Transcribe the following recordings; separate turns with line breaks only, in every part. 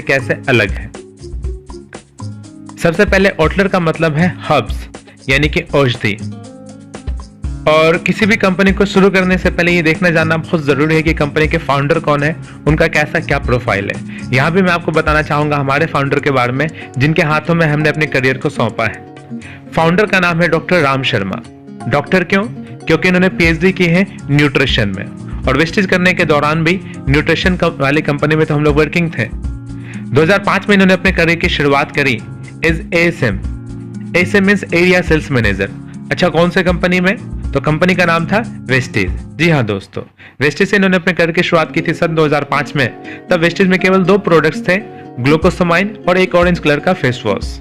कैसे अलग है। सबसे पहले ओटलर का मतलब है हर्ब्स यानी कि औषधि। और किसी भी कंपनी को शुरू करने से पहले ये देखना जानना बहुत जरूरी है कि कंपनी के फाउंडर कौन है, उनका कैसा क्या प्रोफाइल है। यहाँ भी मैं आपको बताना चाहूंगा हमारे फाउंडर के बारे में जिनके हाथों में हमने अपने करियर को सौंपा है। फाउंडर का नाम है डॉक्टर राम शर्मा। डॉक्टर क्यों? क्योंकि इन्होंने पीएचडी की है न्यूट्रिशन में, और वेस्टेज करने के दौरान भी न्यूट्रिशन वाली कंपनी में तो हम लोग वर्किंग थे। 2005 में इन्होंने अपने करियर की शुरुआत करी as ASM. ASM means area sales manager. अच्छा, कौन से कंपनी में? तो कंपनी का नाम था वेस्टेज। जी हाँ दोस्तों, वेस्टेज से इन्होंने अपने करियर की शुरुआत की थी सन 2005 में। तब वेस्टेज में केवल 2 प्रोडक्ट्स थे, ग्लूकोसामाइन और एक ऑरेंज कलर का फेस वॉश।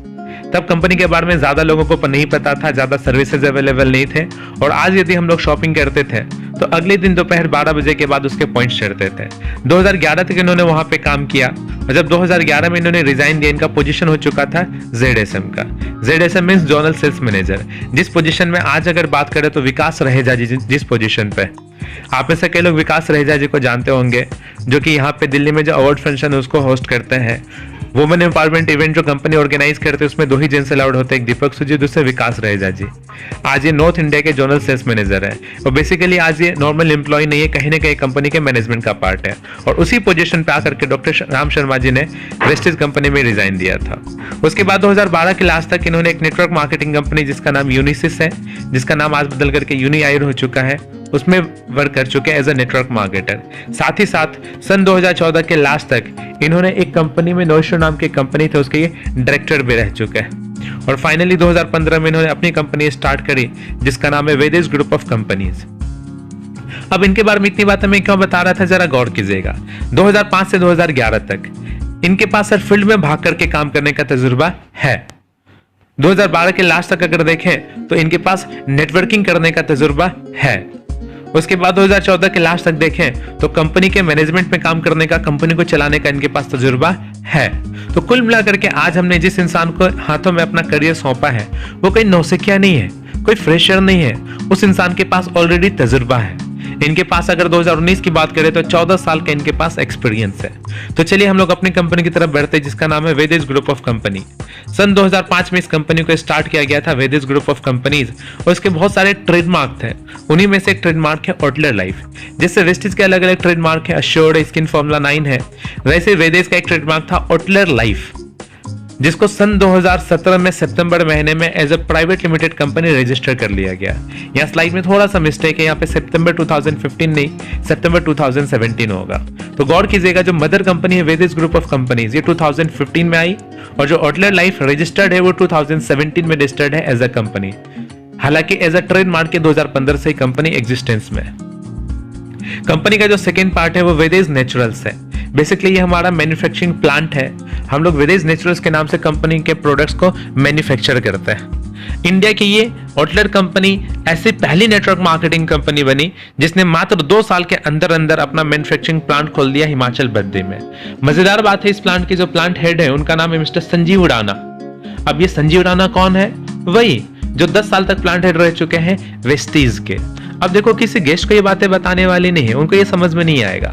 तब कंपनी के बारे में ज्यादा लोगों को नहीं पता था, ज्यादा सर्विसेज अवेलेबल नहीं थे। और आज यदि हम लोग शॉपिंग करते थे तो अगले दिन दोपहर 12 बजे के बाद उसके पॉइंट्स चढ़ते थे। 2011 तक इन्होंने वहां पे काम किया, और जब 2011 में इन्होंने रिजाइन दिया, इनका पोजीशन हो चुका था ZSM का। ZSM means zonal sales manager, जिस पोजीशन में आज अगर बात करें तो विकास रहेजा जी जिस पोजीशन पे, आप में से कई लोग विकास रहेजा जी को जानते होंगे, जो कि यहाँ पे दिल्ली में जो अवार्ड फंक्शन है उसको होस्ट करते हैं। वुमेन एम्पावरमेंट इवेंट जो कंपनी ऑर्गेनाइज करते हैं उसमें 2 ही जेंट्स अलाउड होते हैं, एक दीपक सुजी, दूसरे विकास रहेजा जी। आज ये नॉर्थ इंडिया के जोनल सेल्स मैनेजर है, और बेसिकली आज ये नॉर्मल एम्प्लॉय नहीं है, कहीं ना कहीं कंपनी के मैनेजमेंट का पार्ट है। और उसी पोजीशन पे आकर के डॉक्टर राम शर्मा जी ने वेस्टेज कंपनी में रिजाइन दिया था। उसके बाद 2012 के लास्ट तक इन्होंने एक नेटवर्क मार्केटिंग कंपनी जिसका नाम यूनिसिस है, जिसका नाम आज बदल करके यूनिआईर हो चुका है, उसमें वर्क कर चुके हैं एज ए नेटवर्क मार्केटर। साथ ही साथ सन 2014 के लास्ट तक इन्होंने एक कंपनी में नोशो नाम की कंपनी थे, उसके ये डायरेक्टर भी रह चुके हैं। और फाइनली 2015 में इन्होंने अपनी कंपनी स्टार्ट करी जिसका नाम है वेदेश ग्रुप ऑफ कंपनीज। अब इनके बारे में इतनी बातें मैं क्यों बता रहा था, जरा गौर कीजिएगा। 2005 से 2011 तक इनके पास सर फील्ड में भाग करके काम करने का तजुर्बा है। 2012 के लास्ट तक अगर देखें तो इनके पास नेटवर्किंग करने का तजुर्बा है। उसके बाद 2014 के लास्ट तक देखें तो कंपनी के मैनेजमेंट में काम करने का, कंपनी को चलाने का इनके पास तजुर्बा है। तो कुल मिलाकर के आज हमने जिस इंसान को हाथों में अपना करियर सौंपा है वो कोई नौसिखिया नहीं है, कोई फ्रेशर नहीं है, उस इंसान के पास ऑलरेडी तजुर्बा है। इनके पास अगर 2019 की बात करें तो 14 साल का इनके पास एक्सपीरियंस है। तो चलिए हम लोग अपनी कंपनी की तरफ बढ़ते हैं जिसका नाम है वेदेश ग्रुप ऑफ कंपनी। सन 2005 में इस कंपनी को स्टार्ट किया गया था, वेदेश ग्रुप ऑफ कंपनीज, और इसके बहुत सारे ट्रेडमार्क थे। उन्हीं में से एक ट्रेडमार्क है ओटलर लाइफ, जिससे वेस्टेज के अलग अलग ट्रेडमार्क है, अश्योर्ड, स्किन फॉर्मूला 9 है। वैसे वेदेश का एक ट्रेडमार्क था ओटलर लाइफ, जिसको सन 2017 में सितंबर महीने में as a private limited company register कर लिया गया। यहाँ स्लाइड में थोड़ा सा मिस्टेक है, यहाँ पे सितंबर 2015 नहीं, सितंबर 2017 होगा। तो गौर कीजिएगा, जो मदर कंपनी है वेदेश ग्रुप ऑफ कंपनीज, ये 2015 में आई, और जो ओटलर लाइफ रजिस्टर्ड है वो 2017 में रजिस्टर्ड है एज अ कंपनी। हालांकि एज अ ट्रेडमार्क के 2015 से कंपनी एग्जिस्टेंस में है। कंपनी का जो सेकेंड पार्ट है वो वेदेश नेचुरल्स है। बेसिकली ये हमारा मैन्युफैक्चरिंग प्लांट है। हम लोग वेदेश नेचुरल्स के नाम से कंपनी के प्रोडक्ट्स को मैन्युफैक्चर करते हैं। इंडिया की ये ओटलर कंपनी ऐसी पहली नेटवर्क मार्केटिंग कंपनी बनी जिसने मात्र 2 साल के अंदर अंदर अपना मैन्युफैक्चरिंग प्लांट खोल दिया हिमाचल प्रदेश में। मजेदार बात है, इस प्लांट के जो प्लांट हेड है उनका नाम है मिस्टर संजीव उड़ाना। अब ये संजीव उड़ाना कौन है? वही जो 10 साल तक प्लांट हेड रह चुके हैं वेस्टीज के। अब देखो, किसी गेस्ट को ये बातें बताने वाली नहीं है, उनको ये समझ में नहीं आएगा।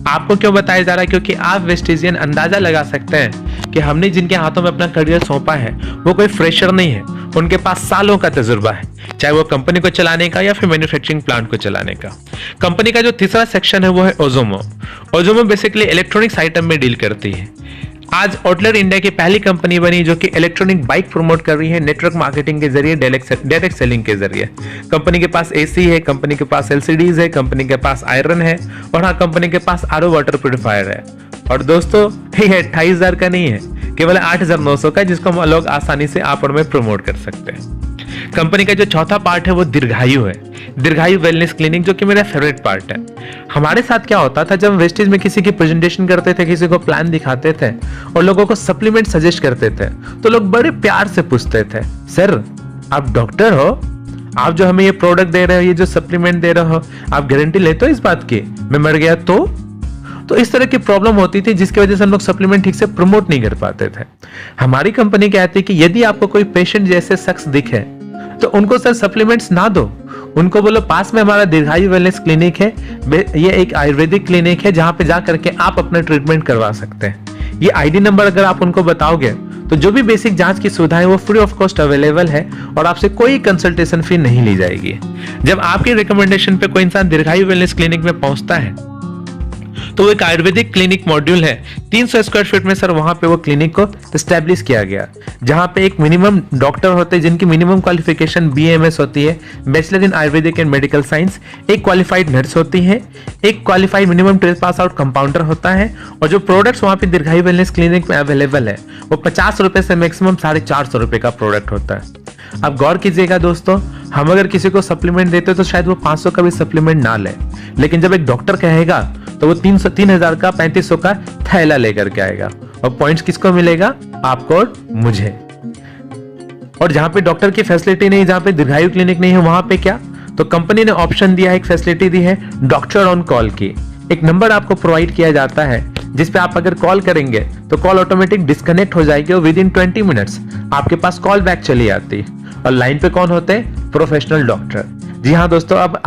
आपको क्यों बताया जा रहा है? क्योंकि आप वेस्टेजियन अंदाजा लगा सकते हैं कि हमने जिनके हाथों में अपना करियर सौंपा है वो कोई फ्रेशर नहीं है, उनके पास सालों का तजुर्बा है, चाहे वो कंपनी को चलाने का या फिर मैन्युफैक्चरिंग प्लांट को चलाने का। कंपनी का जो तीसरा सेक्शन है वो है ओजोमो। ओजोमो बेसिकली इलेक्ट्रॉनिक्स आइटम में डील करती है। आज ओटलर इंडिया की पहली कंपनी बनी जो कि इलेक्ट्रॉनिक बाइक प्रमोट कर रही है नेटवर्क मार्केटिंग के जरिए, डायरेक्ट सेलिंग के जरिए। कंपनी के पास एसी है, कंपनी के पास एलसीडीज है, कंपनी के पास आयरन है, और हाँ, कंपनी के पास आरओ वाटर प्यूरिफायर है। और दोस्तों ये 28,000 का नहीं है, केवल 8,900 का, जिसको लोग आसानी से आप और में प्रमोट कर सकते हैं। कंपनी का जो चौथा पार्ट है वो दीर्घायु है, दीर्घायु वेलनेस क्लिनिक, जो कि मेरा फेवरेट पार्ट है। हमारे साथ क्या होता था, जब वेस्टेज में किसी की प्रेजेंटेशन करते थे, किसी को प्लान दिखाते थे और लोगों को सप्लीमेंट सजेस्ट करते थे, तो लोग बड़े प्यार से पूछते थे, सर आप डॉक्टर हो, आप जो हमें ये प्रोडक्ट दे रहे हो, ये जो सप्लीमेंट दे रहे हो, आप गारंटी लेते हो इस बात की, मैं मर गया तो इस तरह की प्रॉब्लम होती थी, जिसकी वजह से हम लोग सप्लीमेंट ठीक से प्रमोट नहीं कर पाते थे। हमारी कंपनी कहती है कि यदि आपको कोई पेशेंट जैसे शख्स दिखे तो उनको सर सप्लीमेंट्स ना दो, उनको बोलो पास में हमारा दीर्घायु वेलनेस क्लिनिक है, ये एक आयुर्वेदिक क्लिनिक है जहां पे जा करके आप अपना ट्रीटमेंट करवा सकते हैं। ये आईडी नंबर अगर आप उनको बताओगे तो जो भी बेसिक जांच की सुविधाएं वो फ्री ऑफ कॉस्ट अवेलेबल है और आपसे कोई कंसल्टेशन फी नहीं ली जाएगी। जब आपके रिकमेंडेशन पे कोई इंसान दीर्घायु वेलनेस क्लिनिक में पहुंचता है तो वो एक आयुर्वेदिक क्लिनिक मॉड्यूल है 300 स्क्वायर फीट में सर, वहां पे वो क्लिनिक को एस्टेब्लिश किया गया, जहां पे एक मिनिमम डॉक्टर होते हैं जिनकी मिनिमम क्वालिफिकेशन BAMS होती है, bachelor in Ayurvedic and medical science, एक क्वालिफाइड नर्स होती है, एक qualified minimum 12 pass out compounder होता है, और जो प्रोडक्ट्स वहां पे दीर्घायु वेलनेस क्लिनिक में अवेलेबल है वो 50 रुपए से मैक्सिमम 450 रुपए का प्रोडक्ट होता है। अब गौर कीजिएगा दोस्तों, हम अगर किसी को सप्लीमेंट देते तो शायद वो 500 का भी सप्लीमेंट ना ले, लेकिन जब एक डॉक्टर कहेगा तो वो 3000 का 3500 का थैला लेकर के आएगा, और पॉइंट्स किसको मिलेगा? आपको और मुझे। और जहां पे डॉक्टर की फैसिलिटी नहीं, जहां पे दीर्घायु क्लिनिक नहीं है, वहां पे क्या, तो कंपनी ने ऑप्शन दिया है, एक फैसिलिटी दी है डॉक्टर ऑन कॉल की। एक नंबर आपको प्रोवाइड किया जाता है जिसपे आप अगर कॉल करेंगे तो कॉल ऑटोमेटिक डिस्कनेक्ट हो जाएगी और विद इन 20 मिनट्स आपके पास कॉल बैक चली आती। और लाइन पे कौन होते हैं? Professional doctor. जी हाँ दोस्तों, अब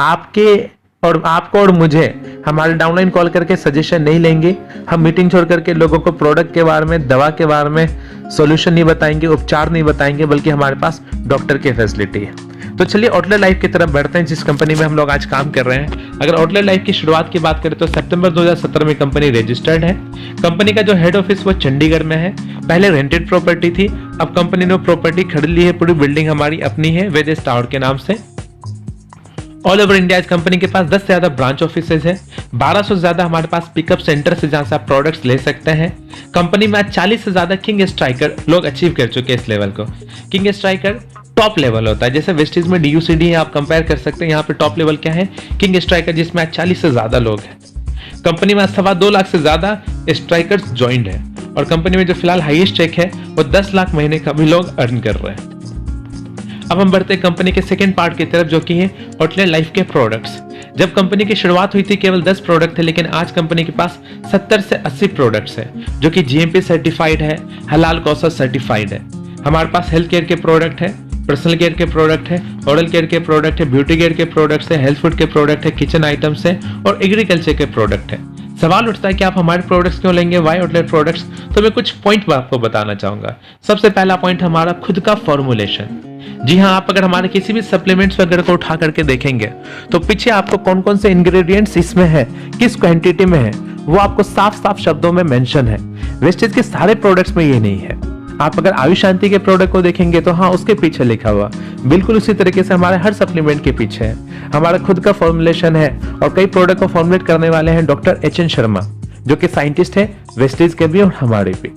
आपको और मुझे हमारे डाउनलाइन कॉल करके सजेशन नहीं लेंगे, हम मीटिंग छोड़ करके लोगों को प्रोडक्ट के बारे में, दवा के बारे में सॉल्यूशन नहीं बताएंगे, उपचार नहीं बताएंगे, बल्कि हमारे पास डॉक्टर की फैसिलिटी है। तो चलिए आउटलेट लाइफ की तरफ बढ़ते हैं, जिस कंपनी में हम लोग आज काम कर रहे हैं। अगर आउटलेट लाइफ की शुरुआत की बात करें तो सितंबर 2017 में कंपनी रजिस्टर्ड है। कंपनी का जो हेड ऑफिस वो चंडीगढ़ में है। पहले रेंटेड प्रॉपर्टी थी, अब कंपनी ने प्रॉपर्टी खरीद ली है, पूरी बिल्डिंग हमारी अपनी है वेदेस टावर के नाम से। ऑल ओवर इंडिया इस कंपनी के पास 10 से ज्यादा ब्रांच ऑफिसेज है, 1200 से ज्यादा हमारे पास पिकअप सेंटर से जहां से आप प्रोडक्ट्स ले सकते हैं। कंपनी में आज 40 से ज्यादा किंग स्ट्राइकर लोग अचीव कर चुके हैं इस लेवल को। किंग स्ट्राइकर टॉप लेवल होता है, जैसे वेस्टीज में DUCD है, आप कंपेयर कर सकते हैं। यहाँ पे टॉप लेवल क्या है? किंग स्ट्राइकर, जिसमें आज 40 से ज्यादा लोग हैं। कंपनी में 2.25 लाख से ज्यादा स्ट्राइकर्स ज्वाइंट है, और कंपनी में जो फिलहाल हाईएस्ट चेक है वो 10 लाख महीने का भी लोग अर्न कर रहे हैं। अब हम बढ़ते हैं कंपनी के सेकंड पार्ट की तरफ, जो कि है आउटलेट लाइफ के प्रोडक्ट्स। जब कंपनी की शुरुआत हुई थी केवल 10 प्रोडक्ट थे, लेकिन आज कंपनी के पास 70 से 80 प्रोडक्ट्स है, जो कि GMP सर्टिफाइड है, हलाल कौशल सर्टिफाइड है। हमारे पास हेल्थ केयर के प्रोडक्ट है, पर्सनल केयर के प्रोडक्ट है, ओरल केयर के प्रोडक्ट है, ब्यूटी केयर के प्रोडक्ट्स है, हेल्थ फूड के प्रोडक्ट है, किचन आइटम्स है, और एग्रीकल्चर के प्रोडक्ट है। सवाल उठता है कि आप हमारे प्रोडक्ट्स क्यों लेंगे, वाई आउटलेट प्रोडक्ट्स? तो मैं कुछ पॉइंट आपको बताना चाहूंगा। सबसे पहला पॉइंट हमारा खुद का फॉर्मुलेशन। जी हाँ, आप अगर हमारे किसी भी सप्लीमेंट्स वगैरह को उठा करके देखेंगे तो पीछे आपको कौन कौन से इंग्रेडिएंट्स इसमें है, किस क्वांटिटी में है, वो आपको साफ साफ शब्दों में मेंशन है। वेस्टेज के सारे प्रोडक्ट्स में ये नहीं है। आप अगर आयुष शांति के प्रोडक्ट को देखेंगे तो हाँ, उसके पीछे लिखा हुआ बिल्कुल उसी तरीके से हमारे हर सप्लीमेंट के पीछे है। हमारा खुद का फॉर्मुलेशन है, और कई प्रोडक्ट को फॉर्मुलेट करने वाले हैं डॉक्टर HN शर्मा, जो कि साइंटिस्ट है वेस्टेज के भी और हमारे भी।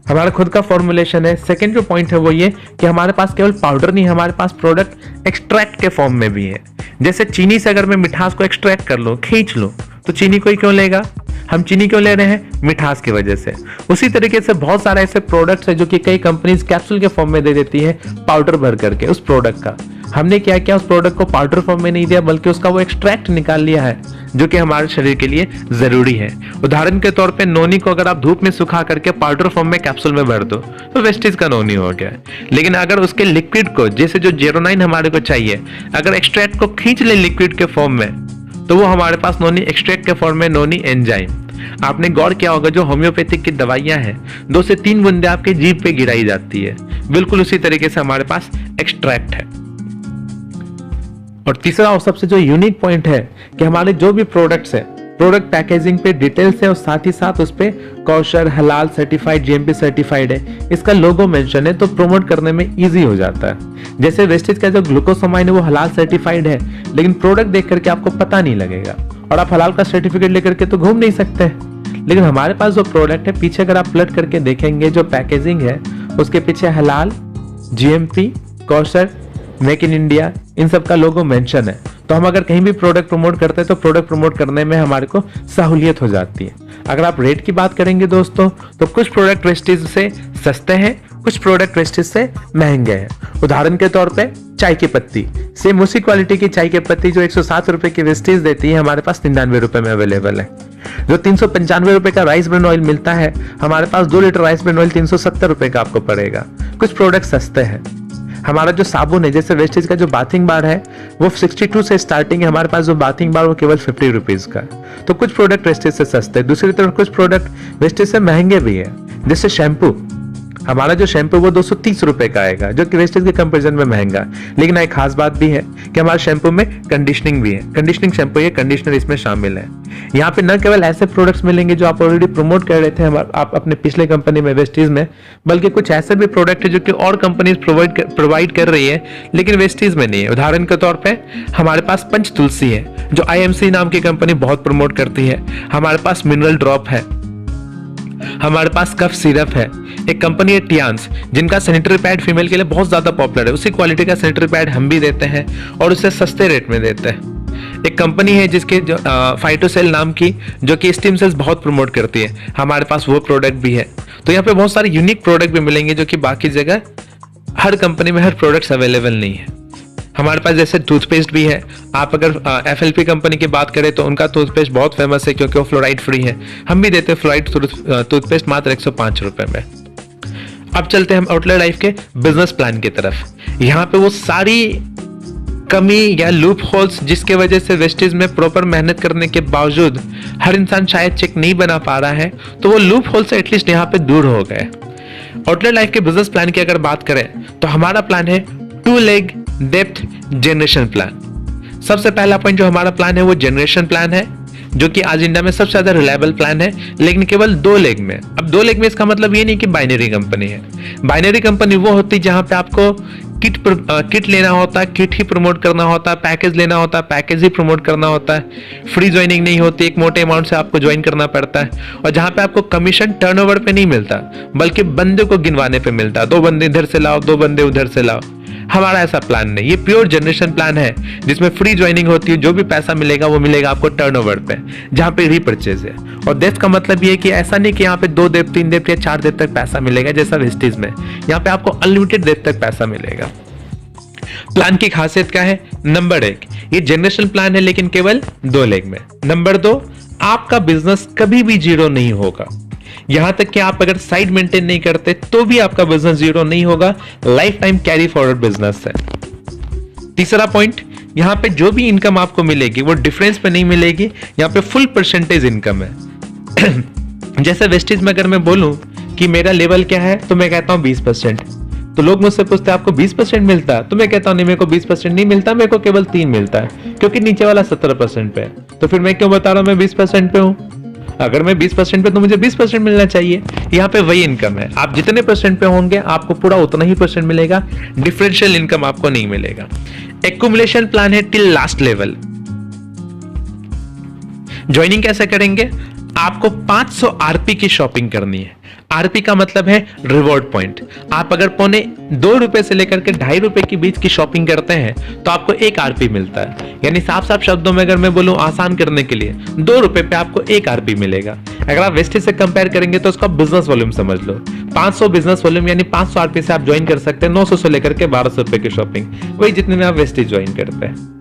हमारा खुद का फॉर्मुलेशन है। सेकंड जो पॉइंट है वो ये कि हमारे पास केवल पाउडर नहीं, हमारे पास प्रोडक्ट एक्सट्रैक्ट के फॉर्म में भी है। जैसे चीनी से अगर मैं मिठास को एक्सट्रैक्ट कर लूं, खींच लूं, तो चीनी कोई क्यों लेगा? हम चीनी क्यों ले रहे हैं? मिठास की वजह से। उसी तरीके से बहुत सारे ऐसे प्रोडक्ट्स हैं जो कि कई कंपनीज कैप्सूल के फॉर्म में दे देती है, पाउडर भर करके उस प्रोडक्ट का। हमने क्या किया, उस प्रोडक्ट को पाउडर फॉर्म में नहीं दिया, बल्कि उसका वो एक्सट्रैक्ट निकाल लिया है, जो कि हमारे शरीर के लिए जरूरी है। उदाहरण के तौर पे नोनी को अगर आप धूप में सुखा करके पाउडर फॉर्म में कैप्सूल में भर दो तो वेस्टेज का नोनी हो गया। लेकिन अगर उसके लिक्विड को, जैसे जो 09 हमारे को चाहिए, अगर एक्सट्रैक्ट को खींच ले लिक्विड के फॉर्म में, तो वो हमारे पास नोनी एक्सट्रैक्ट के फॉर्म में नोनी एंजाइम। आपने गौर किया होगा जो होम्योपैथिक की दवाइयां हैं 2 से 3 बूंदे आपके जीभ पे गिराई जाती है, बिल्कुल उसी तरीके से हमारे पास एक्सट्रैक्ट है। और तीसरा और सबसे जो यूनिक पॉइंट है कि हमारे जो भी प्रोडक्ट्स है, प्रोडक्ट पैकेजिंग पे डिटेल्स है, और साथ ही साथ उस पे कौशल, हलाल सर्टिफाइड, GMP सर्टिफाइड है, इसका लोगो मेंशन है, तो प्रमोट करने में इजी हो जाता है। जैसे वेस्टेज का जो ग्लूकोसामाइन है वो हलाल सर्टिफाइड है, लेकिन प्रोडक्ट देख करके आपको पता नहीं लगेगा, और आप हलाल का सर्टिफिकेट लेकर के तो घूम नहीं सकते। लेकिन हमारे पास जो प्रोडक्ट है, पीछे अगर आप पलट करके देखेंगे, जो पैकेजिंग है उसके पीछे हलाल, GMP, कौशल, मेक इन इंडिया, इन सब का लोगो मेंशन है। तो हम अगर कहीं भी प्रोडक्ट प्रमोट करते हैं तो प्रोडक्ट प्रमोट करने में हमारे को सहूलियत हो जाती है। अगर आप रेट की बात करेंगे दोस्तों, तो कुछ प्रोडक्ट वेस्टेज से सस्ते हैं, कुछ प्रोडक्ट वेस्टेज से महंगे हैं। उदाहरण के तौर पे चाय की पत्ती, सेम उसी क्वालिटी की चाय की पत्ती जो 107 रुपए की वेस्टेज देती है, हमारे पास 99 रुपए में अवेलेबल है। जो 395 रुपए का राइस ब्रान ऑयल मिलता है, हमारे पास 2 लीटर राइस ब्रान ऑयल 370 रुपए का आपको पड़ेगा। कुछ प्रोडक्ट सस्ते हैं। हमारा जो साबुन है, जैसे वेस्टेज का जो बाथिंग बार है वो 62 से स्टार्टिंग है, हमारे पास जो बाथिंग बार वो केवल 50 रुपीज का। तो कुछ प्रोडक्ट वेस्टेज से सस्ते, दूसरी तरफ कुछ प्रोडक्ट वेस्टेज से महंगे भी है। जैसे शैम्पू, हमारा जो शैम्पू वो 230 रुपए का आएगा, जो कि वेस्टेज के कंपैरिजन में महंगा। लेकिन एक खास बात भी है कि हमारे शैम्पू में कंडीशनिंग भी है, कंडीशनिंग शैम्पू, ये कंडीशनर इसमें शामिल है। यहाँ पे न केवल ऐसे प्रोडक्ट्स मिलेंगे जो आप ऑलरेडी प्रमोट कर रहे थे आप अपने पिछले कंपनी में वेस्टेज में, बल्कि कुछ ऐसे भी प्रोडक्ट है जो कि और कंपनीज प्रोवाइड कर रही है लेकिन वेस्टेज में नहीं है। उदाहरण के तौर पे हमारे पास पंच तुलसी है जो IMC नाम की कंपनी बहुत प्रमोट करती है, हमारे पास मिनरल ड्रॉप है, हमारे पास कफ सिरप है, एक कंपनी है टियान्स जिनका सैनिटरी पैड फीमेल के लिए बहुत ज्यादा पॉपुलर है, उसी क्वालिटी का सैनिटरी पैड हम भी देते हैं और उसे सस्ते रेट में देते हैं। एक कंपनी है जिसके फाइटोसेल नाम की, जो कि स्टीम सेल्स बहुत प्रमोट करती है, हमारे पास वो प्रोडक्ट भी है। तो यहाँ पे बहुत सारे यूनिक प्रोडक्ट भी मिलेंगे जो कि बाकी जगह हर कंपनी में हर प्रोडक्ट्स अवेलेबल नहीं है। हमारे पास जैसे टूथपेस्ट भी है, आप अगर FLP कंपनी की बात करें तो उनका टूथपेस्ट बहुत फेमस है क्योंकि वो फ्लोराइड फ्री है, हम भी देते हैं फ्लोराइड टूथपेस्ट मात्र 105 रुपए में। अब चलते हैं हम आउटलेट लाइफ के बिजनेस प्लान की तरफ। यहाँ पे वो सारी कमी या लूप होल्स जिसके वजह से वेस्टेज में प्रॉपर मेहनत करने के बावजूद हर इंसान शायद चेक नहीं बना पा रहा है, तो वो लूप होल से एटलीस्ट यहाँ पे दूर हो गए। आउटलेट लाइफ के बिजनेस प्लान की अगर बात करें तो हमारा प्लान है 2 लेग डेप्थ जनरेशन प्लान। सबसे पहला पॉइंट जो हमारा प्लान है वो जनरेशन प्लान है, जो कि आज इंडिया में सबसे ज्यादा रिलायबल प्लान है, लेकिन केवल 2 लेग में। अब 2 लेग में इसका मतलब ये नहीं कि बाइनरी कंपनी है। बाइनरी कंपनी वो होती है जहां पे आपको किट लेना होता है, किट ही प्रमोट करना होता है, पैकेज लेना होता है, पैकेज ही प्रमोट करना होता है, फ्री ज्वाइनिंग नहीं होती, एक मोटे अमाउंट से आपको ज्वाइन करना पड़ता है, और जहां पे आपको कमीशन टर्नओवर पे नहीं मिलता बल्कि बंदे को गिनवाने पे मिलता है, 2 बंदे इधर से लाओ, 2 बंदे उधर से लाओ। हमारा ऐसा प्लान नहीं, ये प्योर जनरेशन प्लान है जिसमें फ्री ज्वाइनिंग होती है, जो भी पैसा मिलेगा वो मिलेगा आपको टर्नओवर पे, जहां पे रीपरचेज है। और डेप्थ का मतलब ये कि ऐसा नहीं कि यहाँ पे 2 डेप्थ 3 डेप्थ या 4 डेप्थ तक पैसा मिलेगा जैसा वेस्टेज में, यहाँ पे आपको अनलिमिटेड डेप्थ तक पैसा मिलेगा। प्लान की खासियत क्या है? नंबर 1, ये जनरेशन प्लान है लेकिन केवल 2 लेग में। नंबर 2, आपका बिजनेस कभी भी जीरो नहीं होगा, यहां तक कि आप अगर साइड मेंटेन नहीं करते तो भी आपका बिजनेस जीरो नहीं होगा, life time carry forward business है। तीसरा पॉइंट, यहां पे जो भी इनकम आपको मिलेगी वो डिफरेंस पे नहीं मिलेगी, यहां पे फुल परसेंटेज इनकम है। जैसे वेस्टेज में अगर मैं बोलूं कि मेरा लेवल क्या है तो मैं कहता हूं 20%, तो लोग मुझसे पूछते हैं आपको 20% मिलता है, तो मैं कहता हूं नहीं, मेरे को 20% नहीं मिलता, मेरे को केवल 3 मिलता है, क्योंकि नीचे वाला 17% पे है। तो फिर मैं क्यों बता रहा हूं मैं 20% पे हूं? अगर मैं 20% पे तो मुझे 20% मिलना चाहिए। यहाँ पे वही इनकम है, आप जितने परसेंट पे होंगे आपको पूरा उतना ही परसेंट मिलेगा, डिफरेंशियल इनकम आपको नहीं मिलेगा। एक्युमुलेशन प्लान है टिल लास्ट लेवल। ज्वाइनिंग कैसे करेंगे? आपको 500 RP की शॉपिंग करनी है। RP का मतलब है रिवॉर्ड पॉइंट। आप अगर पौने 2 रुपए से लेकर के 2.5 रुपए के बीच की शॉपिंग करते हैं तो आपको 1 RP मिलता है। यानी साफ साफ शब्दों में अगर मैं बोलूं आसान करने के लिए, 2 रुपए पे आपको 1 RP मिलेगा। अगर आप वेस्टेज से कंपेयर करेंगे तो उसका बिजनेस वॉल्यूम समझ लो, 500 बिजनेस वॉल्यूम यानी 500 RP से आप ज्वाइन कर सकते हैं 900 से लेकर के 1200 रुपए की शॉपिंग, वही जितने में आप वेस्टेज ज्वाइन करते हैं।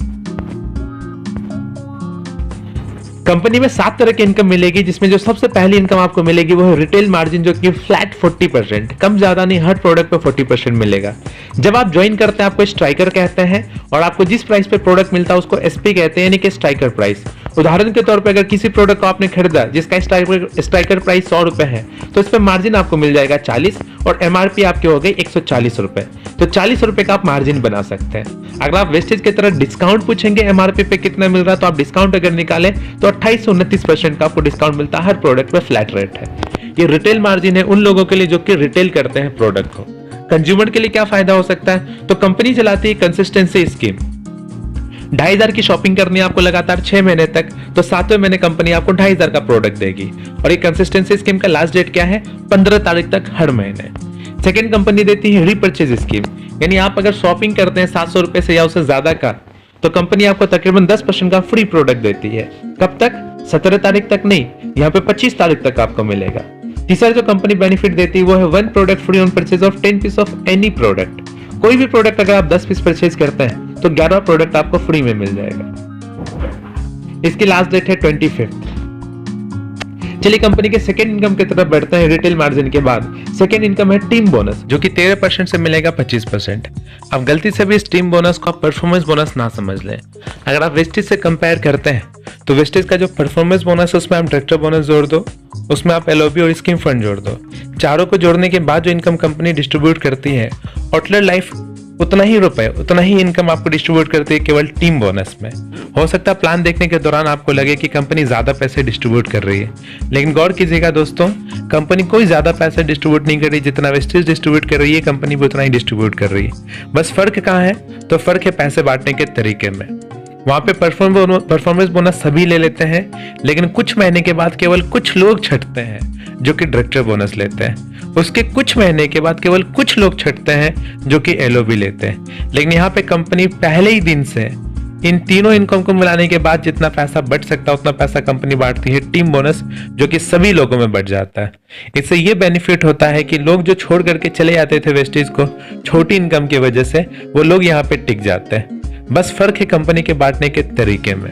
कंपनी में 7 तरह की इनकम मिलेगी, जिसमें जो सबसे पहली इनकम आपको मिलेगी वो है रिटेल मार्जिन, जो कि फ्लैट 40%, कम ज्यादा नहीं, हर प्रोडक्ट पे 40% मिलेगा। जब आप ज्वाइन करते हैं आपको स्ट्राइकर कहते हैं, और आपको जिस प्राइस पे प्रोडक्ट मिलता है उसको SP कहते हैं, यानी कि स्ट्राइकर प्राइस। उदाहरण के तौर पे अगर किसी प्रोडक्ट को आपने खरीदा जिसका स्ट्राइकर प्राइस 100 रुपए है, तो इस पे मार्जिन आपको मिल जाएगा 40 और MRP आपकी हो गई 140 रुपए, तो 40 रुपए का आप मार्जिन बना सकते हैं। अगर आप वेस्टेज की तरह डिस्काउंट पूछेंगे MRP पे कितना मिल रहा है, तो आप डिस्काउंट अगर निकालें तो 28 से 29% का आपको डिस्काउंट मिलता है, हर प्रोडक्ट पे फ्लैट रेट है। ये रिटेल मार्जिन है उन लोगों के लिए जो कि रिटेल करते हैं प्रोडक्ट को। कंज्यूमर के लिए क्या फायदा हो सकता है? तो कंपनी चलाती है कंसिस्टेंसी स्कीम, 2,500 की शॉपिंग करनी है आपको लगातार 6 महीने तक, तो 7वें महीने कंपनी आपको 2,500 का प्रोडक्ट देगी। और ये कंसिस्टेंसी स्कीम का लास्ट डेट क्या है? 15 तारीख तक हर महीने। सेकेंड कंपनी देती है रीपरचेज स्कीम, यानी आप अगर शॉपिंग करते हैं 700 रुपए से या उससे ज्यादा का, तो कंपनी आपको तकरीबन 10% का फ्री प्रोडक्ट देती है। कब तक? 17 तारीख तक नहीं, यहाँ पे 25 तारीख तक आपको मिलेगा। तीसरा जो कंपनी बेनिफिट देती है वो है 1 product free on purchase of 10 piece of any product. कोई भी प्रोडक्ट अगर आप 10 पीस परचेज करते हैं तो 11 प्रोडक्ट आपको फ्री में मिल जाएगा। इसकी लास्ट डेट है 25। चलिए कंपनी के सेकंड इनकम की तरफ बढ़ते हैं। रिटेल मार्जिन के बाद सेकंड इनकम है टीम बोनस, जो कि 13% से मिलेगा 25%। अब गलती से भी इस टीम बोनस को आप परफॉर्मेंस बोनस ना समझ लें। अगर आप वेस्टेज से कंपेयर करते हैं तो वेस्टेज का जो परफॉर्मेंस बोनस है उसमें आप डायरेक्टर बोनस जोड़ दो, उसमें आप एलओबी और स्कीम फंड जोड़ दो। चारों को जोड़ने के बाद जो इनकम कंपनी डिस्ट्रीब्यूट करती है, हॉटलर लाइफ उतना ही रुपए, उतना ही इनकम आपको डिस्ट्रीब्यूट करती है केवल टीम बोनस में। हो सकता है प्लान देखने के दौरान आपको लगे कि कंपनी ज्यादा पैसे डिस्ट्रीब्यूट कर रही है, लेकिन गौर कीजिएगा दोस्तों, कंपनी कोई ज्यादा पैसे डिस्ट्रीब्यूट नहीं कर रही। जितना वेस्टेज डिस्ट्रीब्यूट कर रही है कंपनी भी उतना ही डिस्ट्रीब्यूट कर रही है। बस फर्क कहाँ है? तो फर्क है पैसे बांटने के तरीके में। वहां पे परफॉर्मेंस बोनस सभी ले लेते हैं, लेकिन कुछ महीने के बाद केवल कुछ लोग छटते हैं जो कि डायरेक्टर बोनस लेते हैं। उसके कुछ महीने के बाद केवल कुछ लोग छटते हैं जो कि एलओबी लेते हैं। लेकिन यहाँ पे कंपनी पहले ही दिन से इन तीनों इनकम को मिलाने के बाद जितना पैसा बच सकता है उतना पैसा कंपनी बांटती है टीम बोनस, जो कि सभी लोगों में बढ़ जाता है। इससे ये बेनिफिट होता है कि लोग जो छोड़ करके चले जाते थे वेस्टेज को छोटी इनकम की वजह से, वो लोग यहाँ पे टिक जाते हैं। बस फर्क है कंपनी के बांटने के तरीके में।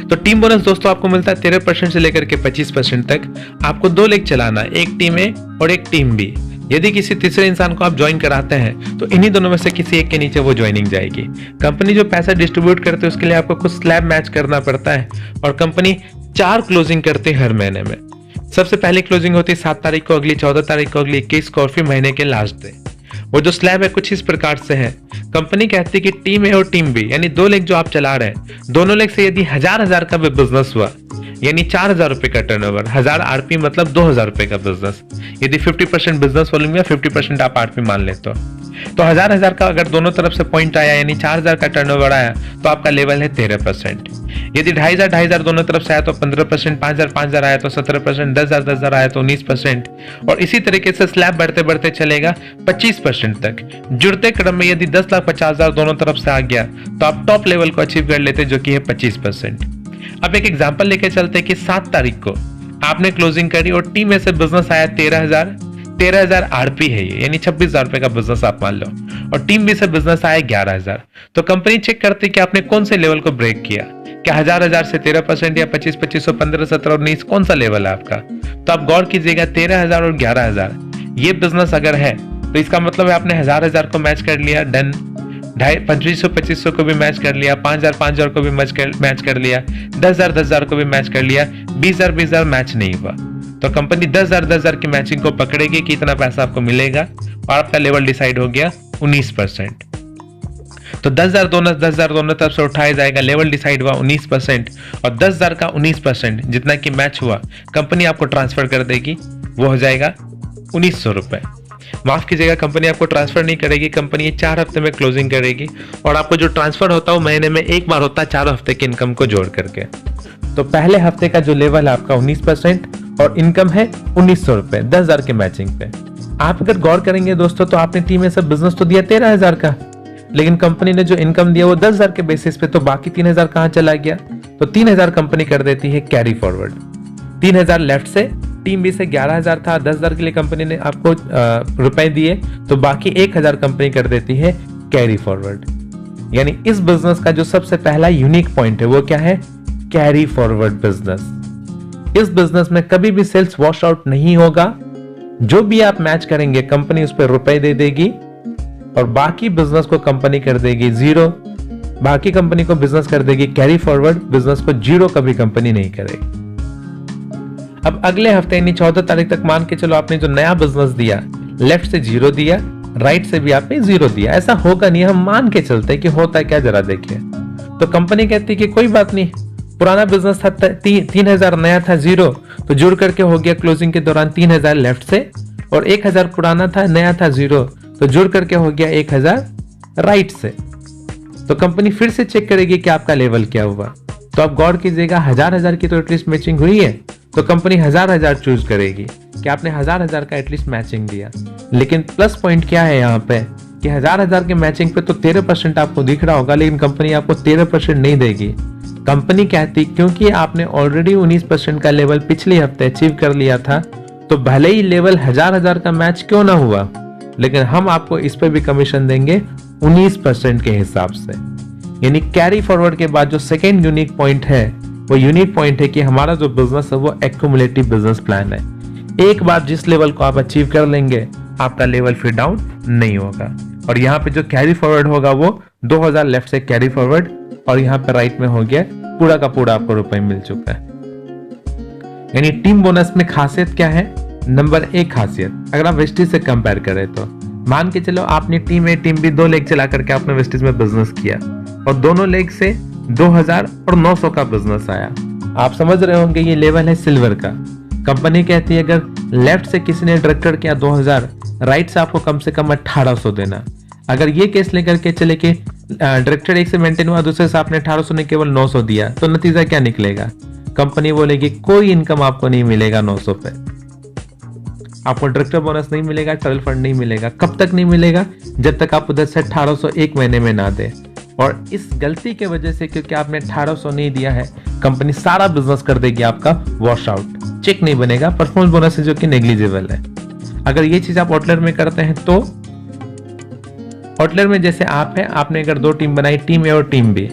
तो टीम बोनस दोस्तों आपको मिलता है 13% से लेकर के 25% तक। आपको 2 लेग चलाना, एक टीम ए और एक टीम बी। यदि किसी तीसरे इंसान को आप ज्वाइन कराते हैं तो इन्हीं दोनों में से किसी एक के नीचे वो ज्वाइनिंग जाएगी। कंपनी जो पैसा डिस्ट्रीब्यूट करती है उसके लिए आपको कुछ स्लैब मैच करना पड़ता है, और कंपनी 4 क्लोजिंग करती है हर महीने में। सबसे पहली क्लोजिंग होती है 7 तारीख को, अगली 14 तारीख को, अगली 21 को, और फिर महीने के लास्ट डे। वो जो स्लैब है कुछ इस प्रकार से है। कंपनी कहती है कि टीम ए और टीम बी यानी 2 लेग जो आप चला रहे हैं, दोनों लेग से यदि 1000 का भी बिजनेस हुआ, यानी 4000 रुपए का टर्नओवर, 1000 आरपी मतलब 2000 रुपए का बिजनेस। यदि 50% बिजनेस वॉल्यूम या 50% आप आरपी मान लेते हो, तो 1000 का अगर दोनों तरफ से पॉइंट आया यानी 4000 का टर्नओवर आया तो आपका लेवल है 13%। यदि 2500 दोनों तरफ से आया तो 15%, 5000 आया तो 17%, 10,000 आया तो 19%, और इसी तरीके से स्लैब बढ़ते बढ़ते चलेगा 25% तक। जुड़ते क्रम में यदि 10,50,000 दोनों तरफ से आ गया तो आप टॉप लेवल को अचीव कर लेते, जो कि है 25%। अब एक एग्जांपल लेके चलते हैं कि 7 तारीख को आपने क्लोजिंग करी और टीम में से बिजनेस आया 13,000 आरपी है ये, यानी 26,000 रुपए का बिजनेस आप मान लो, और टीम बी से बिजनेस आया 11,000। तो कंपनी चेक करती है कि आपने कौन से लेवल को ब्रेक किया, क्या 1000 से 13% या 25, 2500, 15, 17 और 19 कौन सा लेवल है आपका। तो आप गौर कीजिएगा 13,000 और 11,000 ये बिजनेस अगर है तो इसका मतलब है आपने 1000 को मैच कर लिया, डन। 2500 को भी मैच कर लिया, 5000 को भी मैच कर लिया, 10,000 को भी मैच कर लिया, 20,000 मैच नहीं हुआ। तो कंपनी 10,000 की मैचिंग को पकड़ेगी कि इतना पैसा आपको मिलेगा, और आपका लेवल डिसाइड हो गया 19%। तो 10,000 दोनों तरफ से उठाया जाएगा, लेवल डिसाइड हुआ 19%, और 10,000 का 19% जितना कि मैच हुआ कंपनी आपको ट्रांसफर कर देगी, वो हो जाएगा 1900 रुपए। माफ कीजिएगा, कंपनी आपको ट्रांसफर नहीं करेगी, कंपनी 4 हफ्ते में क्लोजिंग करेगी, और आपको जो ट्रांसफर होता है वो महीने में एक बार होता है 4 हफ्ते की इनकम को जोड़ करके। तो पहले हफ्ते का जो लेवल है आपका 19% और इनकम है 1900 रुपए 10,000 के मैचिंग पे। आप अगर गौर करेंगे दोस्तों तो आपने टीम में सब बिजनेस तो दिया 13,000 का, लेकिन कंपनी ने जो इनकम दिया वो 10,000 के बेसिस पे, तो बाकी 3,000 कहां चला गया? तो 3,000 कंपनी कर देती है कैरी फॉरवर्ड। 3,000 लेफ्ट से, टीम बी से 11,000 था, 10,000 के लिए कंपनी ने आपको रुपए दिए, तो बाकी 1,000 कंपनी कर देती है कैरी फॉरवर्ड। यानी इस बिजनेस का जो सबसे पहला यूनिक पॉइंट है वो क्या है? Carry forward business. इस बिजनेस में कभी भी सेल्स वॉश आउट नहीं होगा। जो भी आप मैच करेंगे कंपनी उस पर रुपए दे देगी, और बाकी बिजनेस को कंपनी कर देगी जीरो। बाकी कंपनी को बिजनेस कर देगी कैरी फॉरवर्ड, बिजनेस को जीरो कभी कंपनी नहीं करेगी। अब अगले हफ्ते यानी 14 तारीख तक मान के चलो आपने जो नया बिजनेस दिया, लेफ्ट से 0 दिया, राइट से भी आपने 0 दिया। ऐसा होगा नहीं, हम मान के चलते हैं कि होता है क्या, जरा देखिए। तो कंपनी कहती है कि कोई बात नहीं, पुराना बिजनेस था 3,000, नया था 0, तो जुड़ करके हो गया क्लोजिंग के दौरान 3,000 लेफ्ट से, और 1,000 पुराना था, नया था 0, तो जुड़ करके हो गया 1,000 राइट से। तो कंपनी फिर से चेक करेगी कि आपका लेवल क्या हुआ। तो आप गौर कीजिएगा, 1000 की तो एटलीस्ट मैचिंग हुई है, तो कंपनी 1000 चूज करेगी कि आपने 1000 का एटलीस्ट मैचिंग दिया। लेकिन प्लस पॉइंट क्या है यहाँ पे कि 1000 के मैचिंग पे तो 13% आपको दिख रहा होगा, लेकिन कंपनी आपको 13% नहीं देगी। कंपनी कहती क्योंकि आपने ऑलरेडी 19% का लेवल पिछले हफ्ते अचीव कर लिया था, तो भले ही लेवल 1000 का मैच क्यों ना हुआ, लेकिन हम आपको इस पे भी कमीशन देंगे 19% के हिसाब से। यानी कैरी फॉरवर्ड के बाद जो सेकेंड यूनिक पॉइंट है वो यूनिक पॉइंट है कि हमारा जो बिजनेस है वो एक्यूमुलेटिव बिजनेस प्लान है। एक बार जिस लेवल को आप अचीव कर लेंगे आपका लेवल फिर डाउन नहीं होगा। और यहाँ पे जो कैरी फॉरवर्ड होगा वो 2000 लेफ्ट से कैरी फॉरवर्ड और यहाँ पे राइट में हो गया पूरा का पूरा आपको रुपए मिल चुका है। यानी टीम बोनस में खासियत क्या है? नंबर 1 खासियत अगर आप वेस्टेज से कंपेयर करें तो मान के चलो आपने टीम ए टीम बी 2 लेग चला करके आपने वेस्टेज में बिजनेस किया और दोनों लेग से 2000 और 900 का बिजनेस आया। आप समझ रहे होंगे ये लेवल है सिल्वर का। कंपनी कहती है अगर लेफ्ट से किसी ने डायरेक्टर किया 2000, राइट से आपको कम से कम 1800 देना। अगर ये केस लेकर के चले कि डायरेक्टर एक से मेंटेन हुआ, दूसरे से आपने 1800 ने केवल 900 दिया, तो नतीजा क्या निकलेगा? कंपनी बोलेगी कोई इनकम आपको नहीं मिलेगा 900 पे, आपको डायरेक्टर बोनस नहीं मिलेगा, ट्रैवल फंड नहीं मिलेगा। कब तक नहीं मिलेगा? जब तक आप उधर से 1800 एक महीने में ना दे। और इस गलती के वजह से क्योंकि आपने 1800 नहीं दिया है, कंपनी सारा बिजनेस कर देगी आपका वॉश आउट, चेक नहीं बनेगा, परफॉर्मेंस बोनस है जो कि नेग्लिजिबल है। अगर ये चीज आप आउटलेयर में करते हैं तो आउटलेयर में जैसे आप है, आपने अगर 2 टीम बनाई, टीम ए और टीम बी,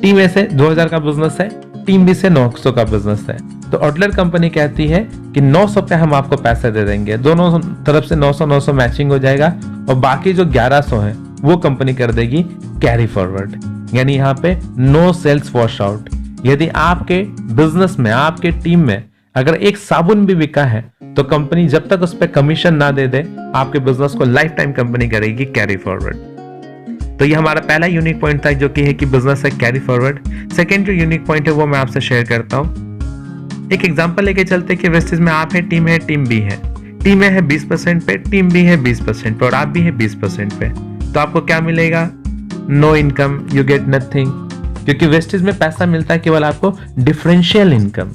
टीम ए से 2000 का बिजनेस है, टीम बी से 900 का बिजनेस है, तो आउटलेयर कंपनी कहती है कि 900 पे हम आपको पैसे दे देंगे, दोनों तरफ से 900 मैचिंग हो जाएगा और बाकी जो 1100 है वो कंपनी कर देगी कैरी फॉरवर्ड। यानी यहाँ पे नो सेल्स वॉश आउट। यदि आपके बिजनेस में, आपके टीम में अगर एक साबुन भी बिका है तो कंपनी जब तक उस पर कमीशन ना दे दे आपके बिजनेस को लाइफ टाइम कंपनी करेगी कैरी फॉरवर्ड। तो ये हमारा पहला यूनिक पॉइंट था जो कि है कि बिजनेस है कैरी फॉरवर्ड। सेकंड जो यूनिक पॉइंट है वो मैं आपसे शेयर करता हूँ। एक एग्जांपल लेके चलते कि वेस्टेज में आप है, टीम बी है। टीम ए है 20% पे, टीम बी है 20% पे और आप भी है 20% पे। तो आपको क्या मिलेगा? No income, you get nothing, क्योंकि वेस्टेज में पैसा मिलता है केवल आपको डिफरेंशियल इनकम।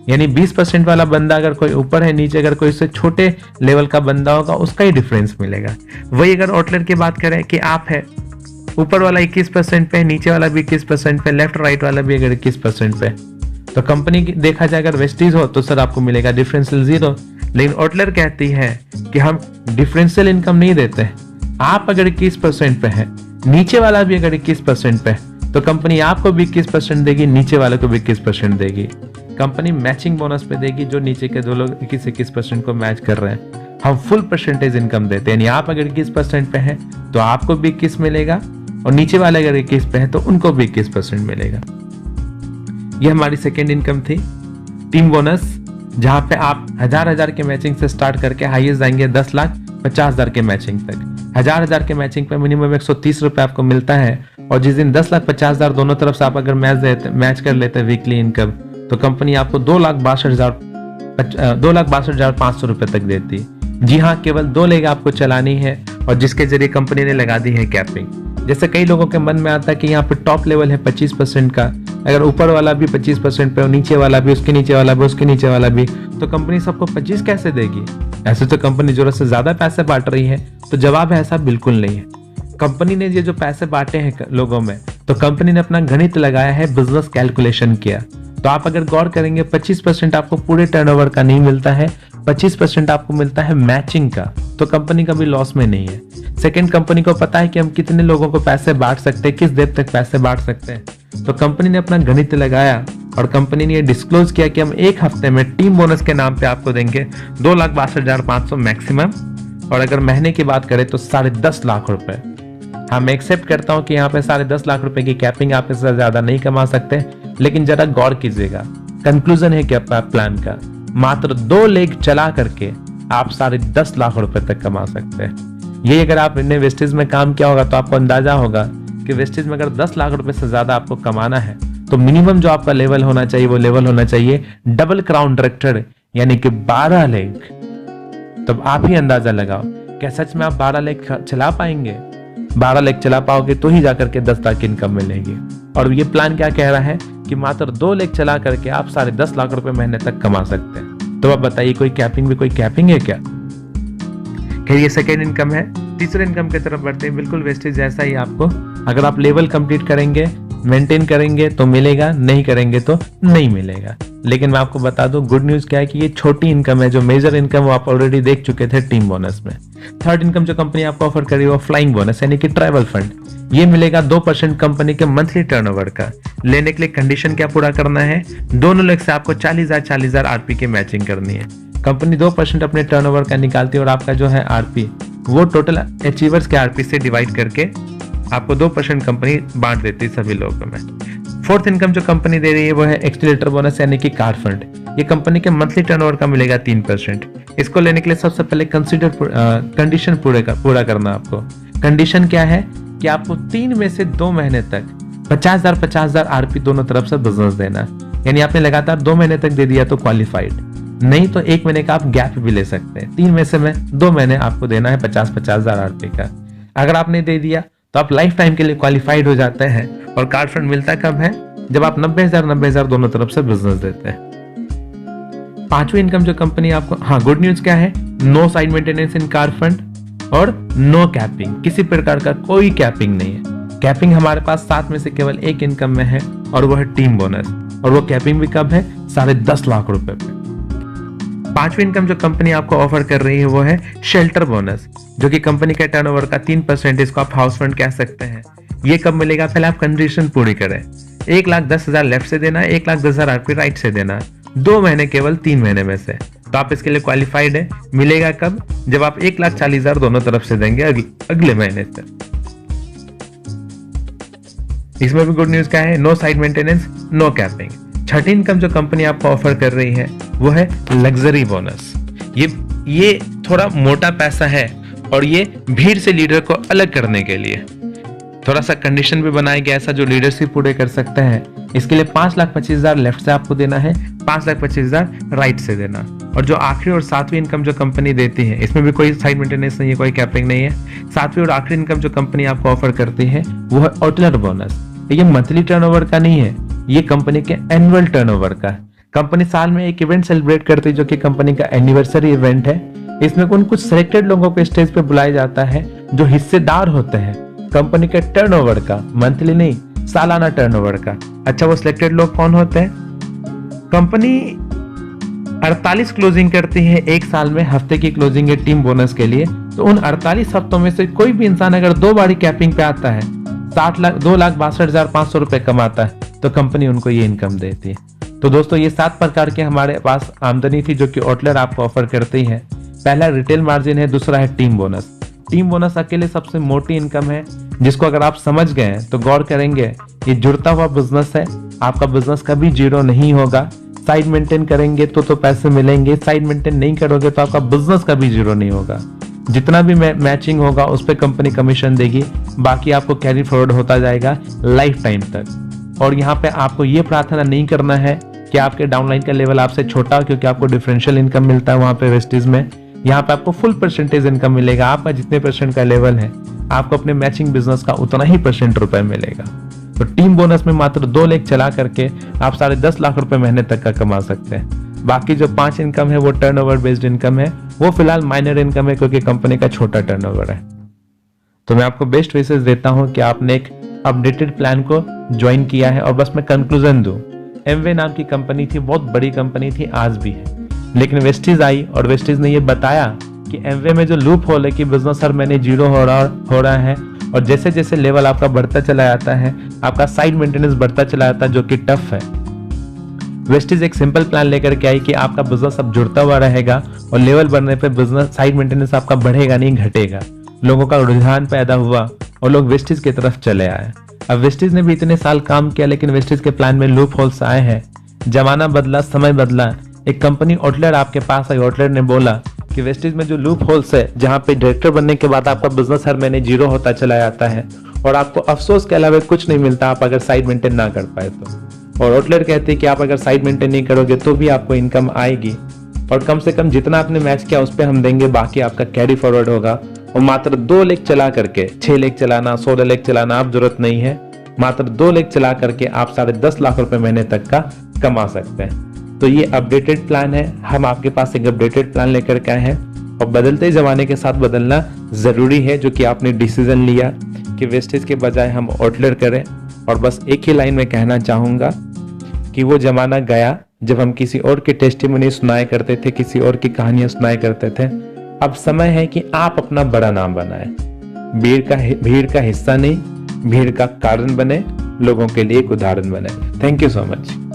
यानी 20% वाला बंदा अगर कोई ऊपर है, नीचे अगर कोई से छोटे लेवल का बंदा होगा उसका ही डिफरेंस मिलेगा। वही अगर आउटलेयर की बात करें कि आप है ऊपर वाला 21% पे, नीचे वाला भी 21% पे, लेफ्ट राइट वाला भी अगर 21% पे, तो कंपनी की देखा जाए अगर वेस्टेज हो तो सर आपको मिलेगा डिफरेंशियल 0। लेकिन आउटलेयर कहती है कि हम डिफरेंशियल इनकम नहीं देते। आप अगर 21% पे है, नीचे वाला भी अगर 21% पे, तो कंपनी आपको भी 21% देगी, नीचे वाले को भी 21% देगी। कंपनी मैचिंग बोनस पे देगी जो नीचे के 2 लोग 21% को मैच कर रहे हैं। हम फुल परसेंटेज इनकम देते हैं, यानी आप अगर 21% पे हैं तो आपको भी 21 मिलेगा और नीचे वाले अगर 21 पे हैं तो उनको भी 21% मिलेगा। ये हमारी सेकेंड इनकम थी, टीम बोनस, जहां पे आप 1000 के मैचिंग से स्टार्ट करके हाईएस्ट जाएंगे 10,50,000 के मैचिंग तक। 1000 के मैचिंग पे मिनिमम 130 रुपए आपको मिलता है और जिस दिन 10,50,000 दोनों तरफ से आप अगर मैच कर लेते हैं वीकली इनकम, तो कंपनी आपको 2,62,500 रुपए तक देती। जी हाँ, केवल 2 लेग आपको चलानी है और जिसके जरिए कंपनी ने लगा दी है कैपिंग। जैसे कई लोगों के मन में आता है कि यहाँ पे टॉप लेवल है 25% का, अगर ऊपर वाला भी 25% पे और नीचे वाला भी, उसके नीचे वाला भी, उसके नीचे वाला भी, तो कंपनी सबको 25 कैसे देगी? ऐसे तो कंपनी जरूरत से ज्यादा पैसे बांट रही है। तो जवाब है ऐसा बिल्कुल नहीं है। कंपनी ने ये जो पैसे बांटे हैं लोगों में, तो कंपनी ने अपना गणित लगाया है, बिजनेस कैलकुलेशन किया। तो आप अगर गौर करेंगे 25% आपको पूरे टर्नओवर का नहीं मिलता है, 25% आपको मिलता है मैचिंग का, तो कंपनी कभी लॉस में नहीं है। सेकंड, कंपनी को पता है कि हम कितने लोगों को पैसे बांट सकते हैं, किस देर तक पैसे बांट सकते हैं, तो कंपनी ने अपना गणित लगाया और कंपनी ने ये डिस्क्लोज किया कि हम एक हफ्ते में टीम बोनस के नाम पे आपको देंगे 2,62,500 मैक्सिमम, और अगर महीने की बात करें तो 10.5 लाख रुपए। हाँ, मैं एक्सेप्ट करता हूँ कि यहाँ पे 10.5 लाख रुपए की कैपिंग आप इससे ज्यादा नहीं कमा सकते, लेकिन जरा गौर कीजिएगा, कंक्लूजन है क्या प्लान का, मात्र 2 लेग चला करके आप 10.5 लाख रुपए तक कमा सकते हैं। ये अगर आपने वेस्टेज में काम किया होगा तो आपको अंदाजा होगा कि वेस्टेज में अगर 10 लाख रुपए से ज्यादा आपको कमाना है तो मिनिमम जो आपका लेवल होना चाहिए वो लेवल होना चाहिए डबल क्राउन डायरेक्टर, यानी कि 12 लेग। तब आप ही अंदाजा लगाओ, क्या सच में आप 12 लेग चला पाएंगे? 12 लेग चला पाओगे तो ही जाकर के 10 लाख इनकम मिलेगी। और ये प्लान क्या कह रहा है कि मात्र 2 लेग चला करके आप 10.5 लाख रुपए महीने तक कमा सकते हैं। तो आप बताइए, कोई कैपिंग है क्या? खैर, ये सेकेंड इनकम है। तीसरे इनकम की तरफ बढ़ते हैं। बिल्कुल वेस्टेज जैसा ही आपको, अगर आप लेवल कंप्लीट करेंगे, मेंटेन करेंगे तो मिलेगा, नहीं करेंगे तो नहीं मिलेगा। लेकिन मैं आपको बता दूं गुड न्यूज़ क्या है कि ये छोटी इनकम है, जो मेजर इनकम वो आप ऑलरेडी देख चुके थे टीम बोनस में। थर्ड इनकम जो कंपनी आपको ऑफर करी वो फ्लाइंग बोनस यानी कि ट्रैवल फंड। ये मिलेगा 2% कंपनी के मंथली टर्नओवर का। लेने के लिए कंडीशन क्या पूरा करना है, दोनों लेग से आपको 40,000 आरपी की मैचिंग करनी है। कंपनी 2% अपने टर्नओवर का निकालती है और आपका जो है आरपी वो टोटल अचीवर्स के आरपी से डिवाइड करके आपको 2% कंपनी बांट देती है सभी लोगों में। फोर्थ इनकम जो कंपनी दे रही है वो है एक्सीलरेटर बोनस यानी कि कार फंड। ये कंपनी के मंथली टर्नओवर का मिलेगा 3%। इसको लेने के लिए सबसे पहले कंडीशन पूरा करना आपको। कंडीशन क्या है कि आपको 3 में से 2 महीने तक 50,000 आरपी दोनों तरफ से बिजनेस देना। यानी आपने लगातार 2 महीने तक दे दिया तो क्वालिफाइड, नहीं तो 1 महीने का आप गैप भी ले सकते हैं। 3 में से 2 महीने आपको देना है 50,000 आरपी का। अगर आपने दे दिया तो आप लाइफ टाइम के लिए क्वालिफाइड हो जाते हैं। और कार फंड मिलता कब है, जब आप 90,000 दोनों तरफ से बिजनेस देते हैं। पांचवी इनकम जो कंपनी आपको, हाँ गुड न्यूज क्या है, no side maintenance in car fund और नो कैपिंग, किसी प्रकार का कोई कैपिंग नहीं है। कैपिंग हमारे पास 7 में से केवल 1 इनकम में है और वो है टीम बोनस, और वो कैपिंग भी कब है, 10.5 लाख रुपए पे। पांचवी इनकम जो कंपनी आपको ऑफर कर रही है वो है शेल्टर बोनस, जो कि कंपनी के टर्नओवर का 3%, इसको आप हाउस फंड कह सकते हैं। ये कब मिलेगा, पहले आप कंडीशन पूरी करें। 1,10,000 लेफ्ट से देना, 1,10,000 आपके राइट से देना, 2 महीने केवल 3 महीने में से, तो आप इसके लिए क्वालिफाइड है। मिलेगा कब, जब आप 1,40,000 दोनों तरफ से देंगे अगले महीने से। इसमें भी गुड न्यूज क्या है, no side maintenance, no capping. छठी इनकम जो कंपनी आपको ऑफर कर रही है वो है लग्जरी बोनस। ये थोड़ा मोटा पैसा है और ये भीड़ से लीडर को अलग करने के लिए थोड़ा सा कंडीशन भी बनाया गया ऐसा जो लीडरशिप पूरे कर सकते हैं। इसके लिए 5,25,000 लेफ्ट से आपको देना है, 5,25,000 राइट से देना। और जो आखिरी और 7वीं इनकम जो कंपनी देती है, इसमें भी कोई साइड मेंटेनेंस नहीं है, कोई कैपिंग नहीं है। 7वीं और आखिरी इनकम जो कंपनी आपको ऑफर करती है वो है ऑटलर बोनस। ये मंथली टर्नओवर का नहीं है, ये कंपनी के एनुअल टर्नओवर का। कंपनी साल में एक इवेंट सेलिब्रेट करती है जो कि कंपनी का एनिवर्सरी इवेंट है। इसमें कुछ सिलेक्टेड लोगों को स्टेज पे बुलाया जाता है जो हिस्सेदार होते हैं कंपनी के टर्नओवर का, मंथली नहीं सालाना टर्नओवर का। अच्छा, वो सिलेक्टेड लोग कौन होते हैं? कंपनी 48 क्लोजिंग करती है एक साल में, हफ्ते की क्लोजिंग है टीम बोनस के लिए। तो उन 48 हफ्तों में से कोई भी इंसान अगर 2 बारी कैपिंग पे आता है, 2,62,500 रुपए कमाता है, तो कंपनी उनको ये इनकम देती है। तो दोस्तों ये 7 प्रकार के हमारे पास आमदनी थी जो कि ऑटलर आपको ऑफर करती है। पहला रिटेल मार्जिन है, दूसरा है टीम बोनस। टीम बोनस अकेले सबसे मोटी इनकम है जिसको अगर आप समझ गए हैं तो गौर करेंगे, ये जुड़ता हुआ बिजनेस है, आपका बिजनेस कभी जीरो नहीं होगा। साइड मेंटेन करेंगे तो पैसे मिलेंगे, साइड मेंटेन नहीं करोगे तो आपका बिजनेस कभी जीरो नहीं होगा। जितना भी मैचिंग होगा उस पर कंपनी कमीशन देगी, बाकी आपको कैरी फॉरवर्ड होता जाएगा लाइफ टाइम तक। और यहाँ पे आपको ये प्रार्थना नहीं करना है कि आपके डाउनलाइन का लेवल आपसे छोटा हो, क्योंकि आपको डिफरेंशियल इनकम मिलता है वहां पे वेस्टीज में। यहाँ पे आपको फुल परसेंटेज इनकम मिलेगा, आपका जितने % का लेवल है आपको अपने मैचिंग बिजनेस का उतना ही % रुपए मिलेगा। तो टीम बोनस में मात्र 2 लेग चला करके आप 10.5 लाख रुपए महीने तक का कमा सकते हैं। बाकी जो 5 इनकम है वो टर्नओवर बेस्ड इनकम है, वो फिलहाल माइनर इनकम है क्योंकि कंपनी का छोटा टर्नओवर है। तो मैं आपको बेस्ट विशेष देता हूं कि आपने एक अपडेटेड प्लान को ज्वाइन किया है। और बस मैं कंक्लूजन दूं, एमवे नाम की कंपनी थी, बहुत बड़ी कंपनी थी, आज भी है, लेकिन वेस्टीज आई और वेस्टीज ने ये बताया कि एमवे में जो लूप होल है कि बिजनेस हर महीने जीरो हो रहा है, और जैसे जैसे लेवल आपका बढ़ता चला जाता है आपका साइड मेंटेनेंस बढ़ता चला जाता है, जो कि टफ है। वेस्टीज एक सिंपल प्लान लेकर के आई कि आपका बिजनेस अब जुड़ता हुआ रहेगा और लेवल बढ़ने पे बिजनेस साइड मेंटेनेंस आपका बढ़ेगा नहीं घटेगा। लोगों का रुझान पैदा हुआ और लोग वेस्टीज की तरफ चले आए। अब वेस्टीज ने भी इतने साल काम किया, लेकिन वेस्टीज के प्लान में लूप होल्स आए हैं। जमाना बदला, समय बदला, एक कंपनी ऑटलर आपके पास आई। ऑटलर ने बोला कि वेस्टीज में जो लूप होल्स है, जहां पे डायरेक्टर बनने के बाद आपका बिजनेस हर महीने जीरो होता चला जाता है और आपको अफसोस के अलावा कुछ नहीं मिलता आप अगर साइड मेंटेन ना कर पाए तो। और ऑटलर कहते हैं कि आप अगर साइड मेंटेन नहीं करोगे तो भी आपको इनकम आएगी, और कम से कम जितना आपने मैच किया उस पर हम देंगे, बाकी आपका कैरी फॉरवर्ड होगा। और मात्र 2 लेग चला करके 6 लेग चलाना, 16 लेग चलाना आप जरूरत नहीं है, मात्र 2 लेग चला करके आप 10.5 लाख रुपए महीने तक का कमा सकते हैं। तो ये अपडेटेड प्लान है, हम आपके पास एक अपडेटेड प्लान लेकर के आए हैं। और बदलते जमाने के साथ बदलना जरूरी है, जो कि आपने डिसीजन लिया कि वेस्टेज के बजाय हम ऑटलर करें। और बस एक ही लाइन में कहना चाहूंगा कि वो जमाना गया जब हम किसी और की टेस्टिमोनी सुनाया करते थे, किसी और की कहानियां सुनाया करते थे। अब समय है कि आप अपना बड़ा नाम बनाएं। भीड़ का हिस्सा नहीं, भीड़ का कारण बने, लोगों के लिए एक उदाहरण बने। Thank you so much.